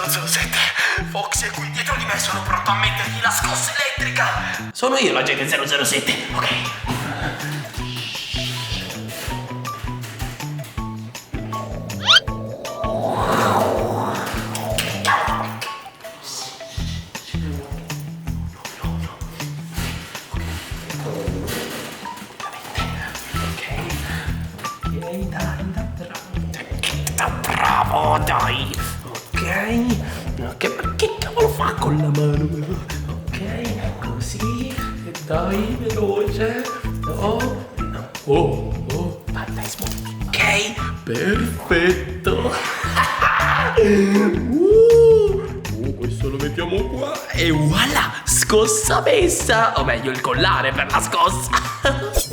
007. Foxy è qui dietro di me, sono pronto a mettergli la scossa elettrica. Sono io l'agente 007, ok. Bravo, dai. Ok, ma che cavolo fa con la mano? Ok, così. E dai, veloce. No. Fantasma. Ok, perfetto. Questo lo mettiamo qua. E voilà, scossa messa. O meglio, il collare per la scossa.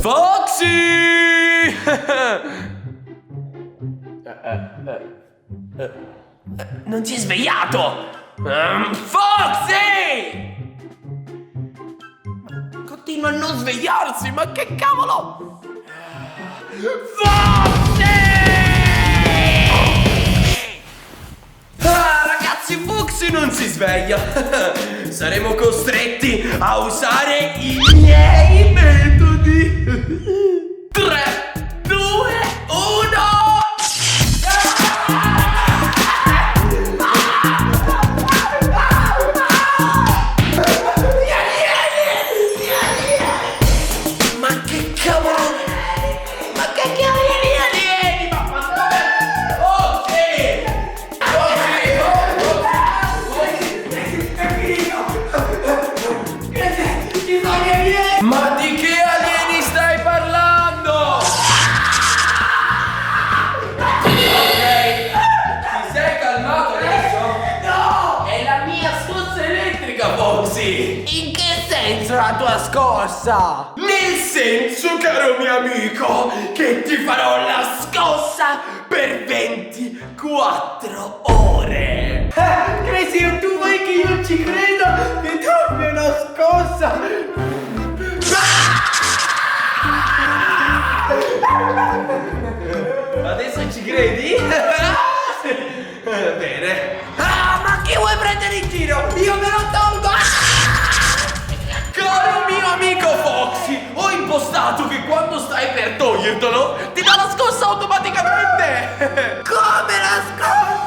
Foxy! Non si è svegliato! Foxy! Continua a non svegliarsi, ma che cavolo! Foxy! Ragazzi, Foxy non si sveglia! Saremo costretti a usare i miei metodi! 3, 2, 1! Ma di che alieni stai parlando? Ok, ti sei calmato adesso? No! È la mia scossa elettrica, Foxy! In che senso la tua scossa? Nel senso, caro mio amico, che ti farò la scossa per 24 ore! Crazy, tu vuoi che io ci creda? Che tu abbia una scossa? Adesso ci credi? Bene. Ma chi vuoi prendere in giro? Io me lo tolgo! Caro mio amico Foxy, ho impostato che quando stai per togliertelo ti dà la scossa automaticamente. Come la scossa?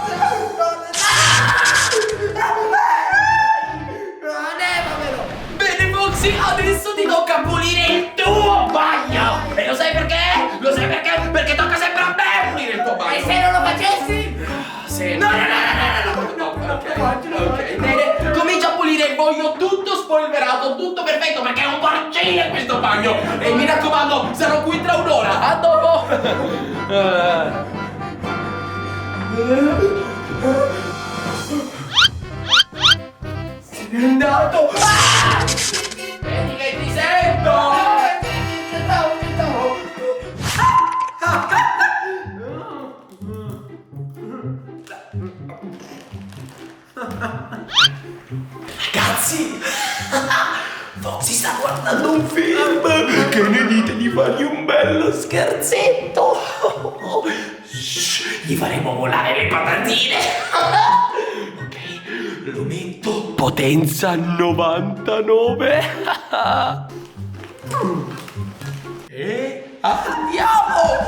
Levamelo! Bene Foxy, adesso ti tocca pulire il tuo bagno. E lo sai perché? Lo sai perché? Perché tocca sempre a me pulire il tuo bagno. E se non lo facessi? Sì. No. Ok, bene. Comincia a pulire, voglio tutto spolverato, tutto perfetto, perché è un porcino questo bagno. E mi raccomando, sarò qui tra un'ora. A dopo. Se n'è andato. Vedi che ti sento. Ragazzi, Foxy sta guardando un film. Che ne dite di fargli un bello scherzetto? Shh, gli faremo volare le patatine. Ok, lo metto potenza 99. E andiamo.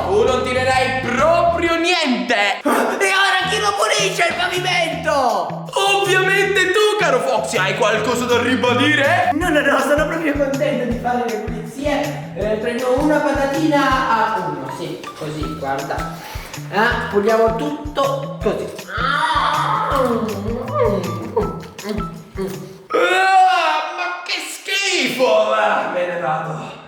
Tu non tirerai proprio niente! E ora chi lo pulisce il pavimento? Ovviamente tu, caro Foxy, hai qualcosa da ribadire? No, sono proprio contento di fare le pulizie. Prendo una patatina a uno, sì, così, guarda. Puliamo tutto così. Ma che schifo! Me ne vado.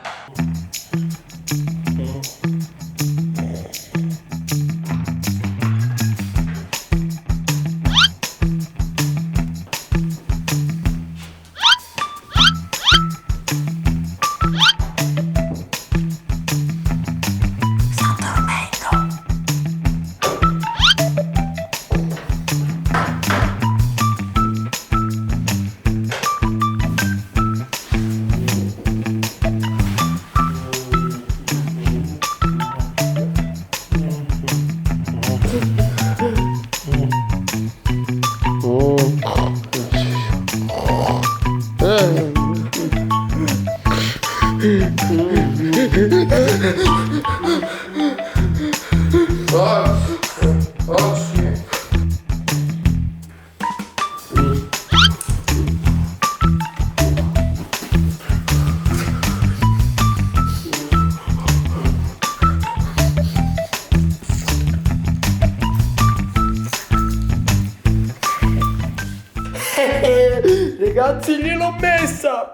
cazzi gliel'ho messa?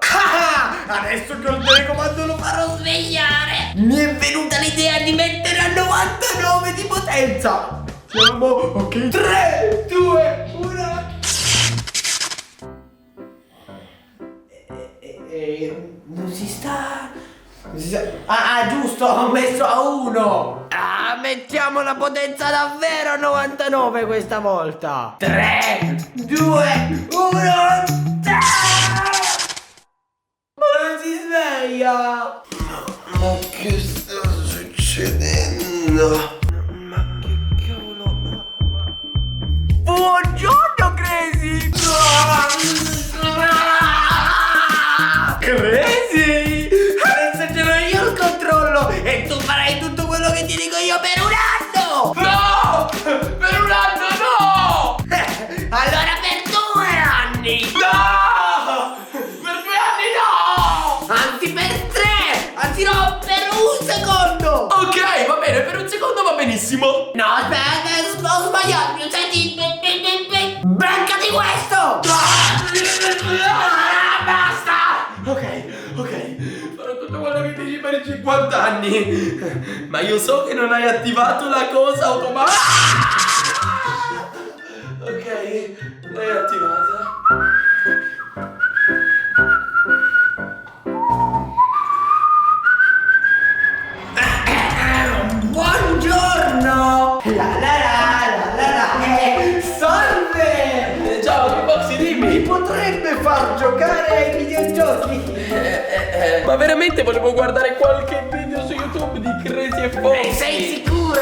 Adesso che ho il telecomando lo farò svegliare. Mi è venuta l'idea di mettere a 99 di potenza. Siamo, ok, 3, 2, 1. Non si sta... Ah, giusto, ho messo a 1. Ah, mettiamo la potenza davvero a 99 questa volta. 3, 2, 1. Ma non si sveglia. Ma che sta succedendo? Ma che cavolo? Buongiorno, Crazy. Crazy! Adesso ce l'ho io il controllo e tu farai tutto quello che ti dico io per un anno! No! Per un anno no! Allora per 2 anni! No! Per 2 anni no! Anzi per 3! Anzi no, per un secondo! Ok, va bene, per un secondo va benissimo. No, aspetta, ho sbagliato! Senti, beccati questo! Basta! Ok, farò tutto quello che dici per i 50 anni. Ma io so che non hai attivato la cosa automatica. Ok, l'hai attivata. Buongiorno! Salve! Ciao, Kickboxy, dimmi. Potrebbe far giocare ai videogiochi? Ma veramente volevo guardare qualche video su YouTube di Crazy e Foxy. Sei sicuro?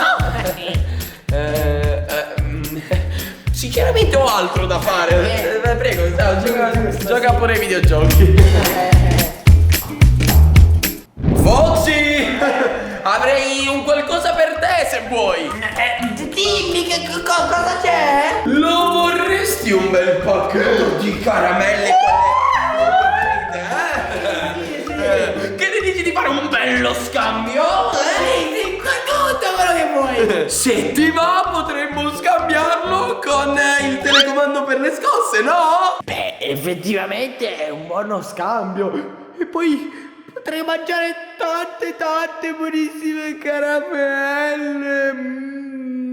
Sinceramente ho altro da fare. Prego, gioca pure ai videogiochi. Foxy! Avrei un qualcosa per te se vuoi. Dimmi che cosa c'è? Lo vorresti un bel pacchetto di caramelle quelle che ne dici di fare un bello scambio? Tutto quello che vuoi. Se ti va potremmo scambiarlo con il telecomando per le scosse, no? Beh, effettivamente è un buono scambio. E poi potrei mangiare tante buonissime caramelle.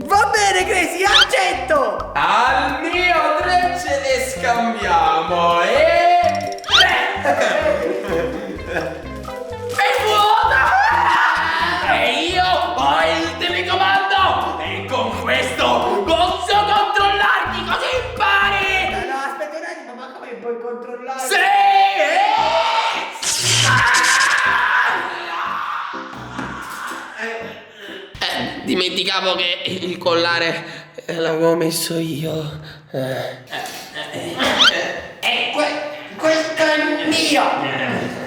Va bene, Crazy, accetto. Al mio 3 ce le scambiamo e 3. È vuota! E io ho il telecomando e con questo posso controllarti così impari! No, aspetta un attimo, ma come puoi controllare? Sì! Dimenticavo che il collare l'avevo messo io. E questo è mio.